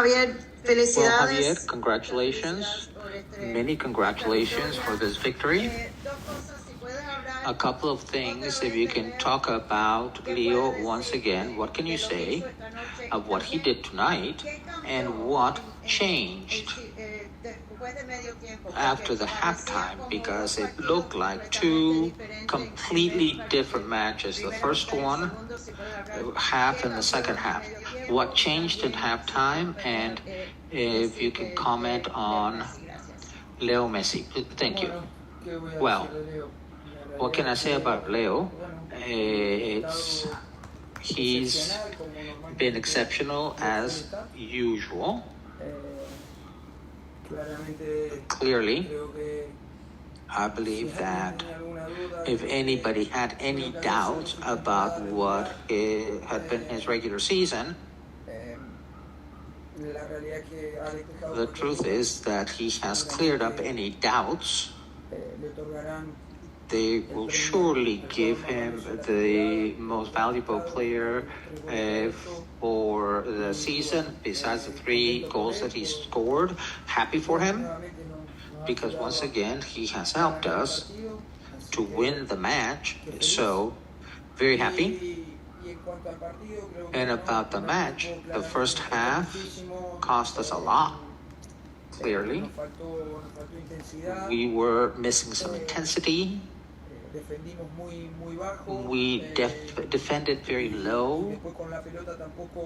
Javier, felicidades. Well, Javier, congratulations. Many congratulations for this victory. A couple of things, if you can talk about Leo once again, what can you say of what he did tonight and what changed after the halftime? Because it looked like two completely different matches. The first one, half, and the second half. What changed at halftime? And if you can comment on Leo Messi. Thank you. Well, what can I say about Leo? He's been exceptional as usual. Clearly, I believe that if anybody had any doubts about what had been his regular season, the truth is that he has cleared up any doubts. They will surely give him the most valuable player for the season, besides the 3 goals that he scored. Happy for him, because once again, he has helped us to win the match. So, very happy. And about the match, the first half cost us a lot. Clearly, we were missing some intensity. We defended very low,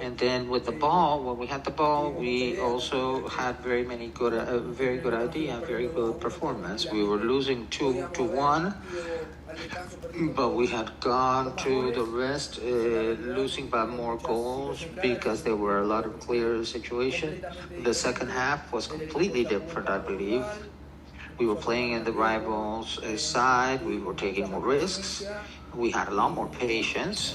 and then with the ball, when we had the ball, we also had very good idea, very good performance. We were losing 2-1, but we had gone to the rest, losing by more goals because there were a lot of clear situations. The second half was completely different, I believe. We were playing in the rivals' side. We were taking more risks. We had a lot more patience.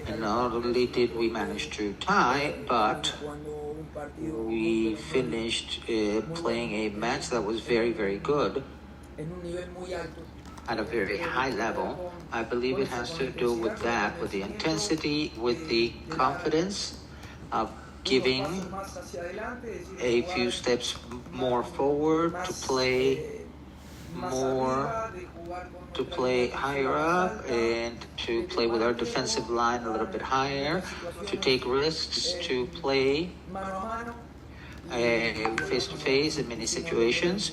And not only did we manage to tie, but we finished playing a match that was very, very good at a very high level. I believe it has to do with that, with the intensity, with the confidence of giving a few steps more forward, to play higher up, and to play with our defensive line a little bit higher, to take risks, to play face-to-face in many situations.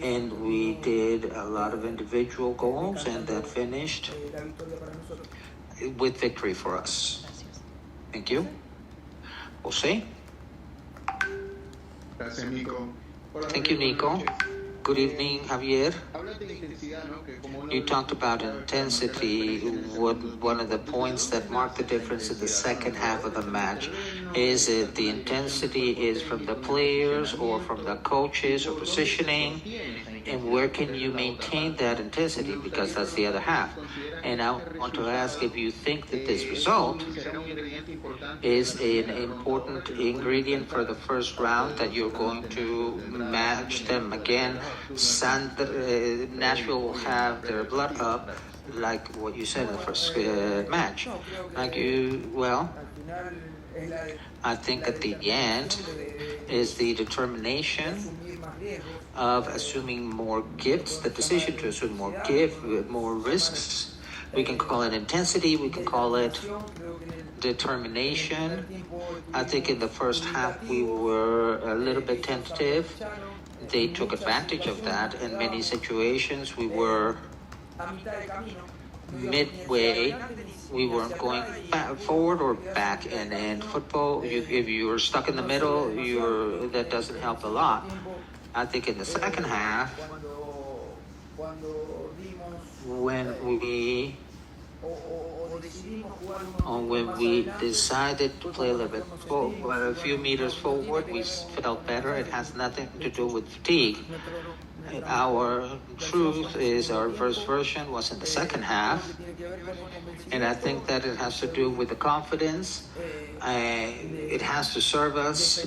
And we did a lot of individual goals, and that finished with victory for us. Thank you. Jose? Thank you, Nico. Good evening, Javier. You talked about intensity. One of the points that marked the difference in the second half of the match is that the intensity is from the players or from the coaches or positioning, and where can you maintain that intensity, because that's the other half. And I want to ask if you think that this result is an important ingredient for the first round, that you're going to match them again. Nashville will have their blood up, like what you said in the first match. I think at the end is the determination of assuming more gifts, the decision to assume more risks. We can call it intensity, we can call it determination. I think in the first half we were a little bit tentative. They took advantage of that in many situations. We were midway. We weren't going forward or back. And in football, if you're stuck in the middle, that doesn't help a lot. I think in the second half, when we decided to play a little bit a few meters forward, we felt better. It has nothing to do with fatigue. Our truth is our first version was in the second half, and I think that it has to do with the confidence. It has to serve us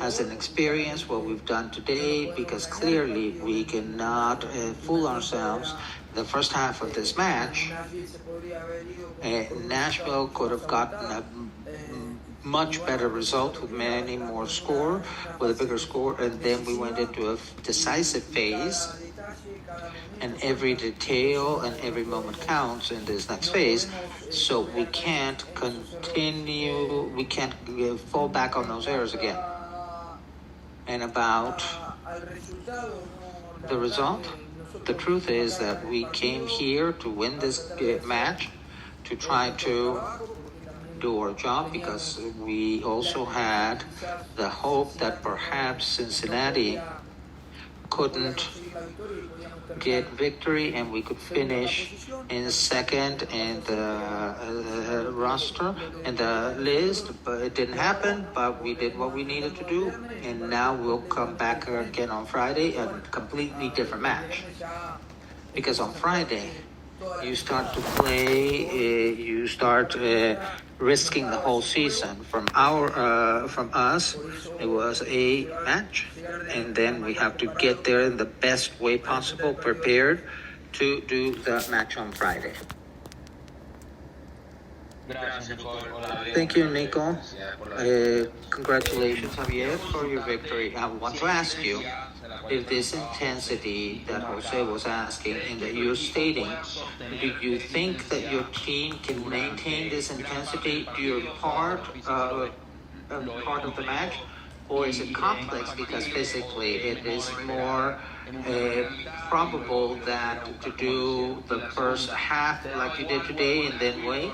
as an experience, what we've done today, because clearly we cannot fool ourselves. The first half of this match, Nashville could have gotten much better result with many more score, with a bigger score, and then we went into a decisive phase, and every detail and every moment counts in this next phase. So we can't continue, we can't fall back on those errors again. And about the result, the truth is that we came here to win this match, to try to do our job, because we also had the hope that perhaps Cincinnati couldn't get victory and we could finish in second in the roster and the list, but it didn't happen. But we did what we needed to do, and now we'll come back again on Friday, a completely different match, because on Friday you start to play, you start risking the whole season. From us, it was a match, and then we have to get there in the best way possible, prepared to do the match on Friday. Thank you, Nico. Congratulations, Javier, for your victory. I want to ask you if this intensity that Jose was asking and that you're stating, do you think that your team can maintain this intensity during part of the match? Or is it complex because physically it is more probable that to do the first half like you did today and then wait?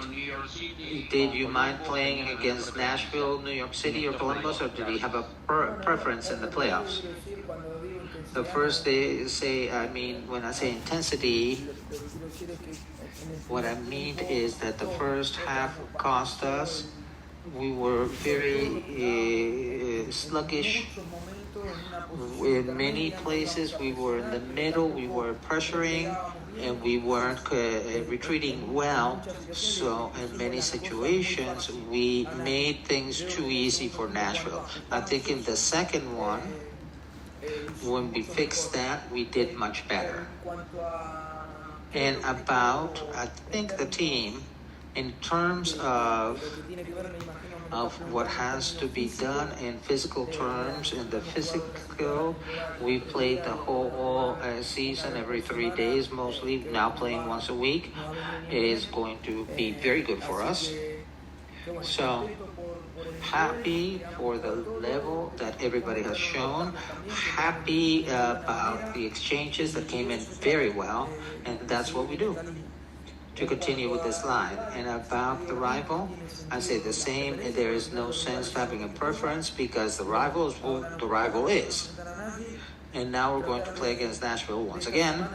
Did you mind playing against Nashville, New York City, or Columbus, or did you have a preference in the playoffs? The first day, when I say intensity, what I mean is that the first half cost us. We were very sluggish. In many places, we were in the middle, we were pressuring, and we weren't retreating well. So in many situations, we made things too easy for Nashville. I think in the second one, when we fixed that, we did much better. And about, I think, the team, in terms of what has to be done in physical terms, in the physical, we played the whole season every 3 days, mostly now playing once a week, is going to be very good for us. So happy for the level that everybody has shown, happy about the exchanges that came in very well, and that's what we do to continue with this line. And about the rival, I say the same. There is no sense having a preference, because the rival is who the rival is. And now we're going to play against Nashville once again.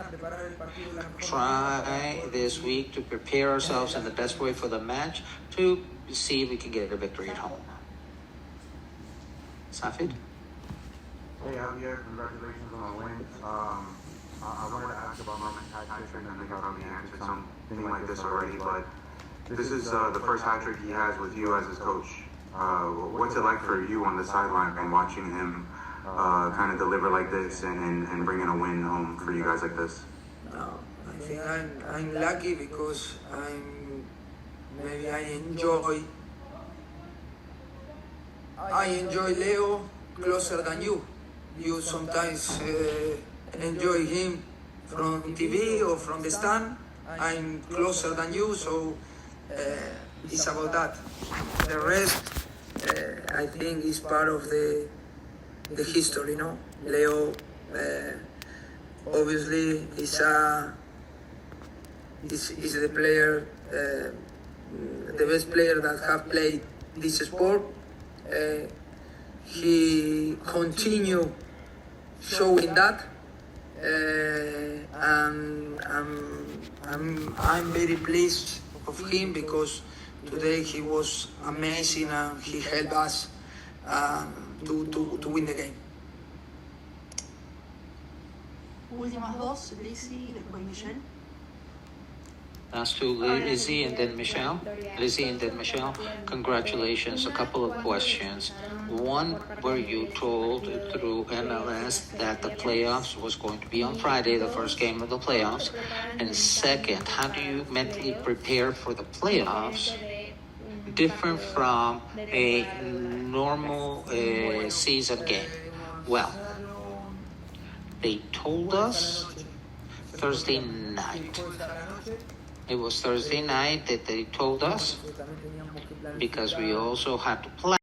Try this week to prepare ourselves in the best way for the match, to see if we can get a victory at home. Safid? Hey, Javier, congratulations on the win. I wanted to ask about Norman's hat trick, and I think I probably answered something like this already, but this is the first hat trick he has with you as his coach. What's it like for you on the sideline and watching him kind of deliver like this and bringing a win home for you guys like this? No, I think I'm lucky because I enjoy Leo closer than you. You sometimes enjoy him from TV or from the stand. I'm closer than you, so it's about that. The rest, I think, is part of the history, no? Leo, obviously, is the player, the best player that have played this sport. He continue showing that. And I'm very pleased of him, because today he was amazing and he helped us to win the game. Últimas dos, Lizzie y después Michelle. Last two, Lizzie and then Michelle. Lizzie and then Michelle. Congratulations. A couple of questions. One, were you told through MLS that the playoffs was going to be on Friday, the first game of the playoffs? And second, how do you mentally prepare for the playoffs different from a normal season game? Well, they told us Thursday night. It was Thursday night that they told us, because we also had to plan.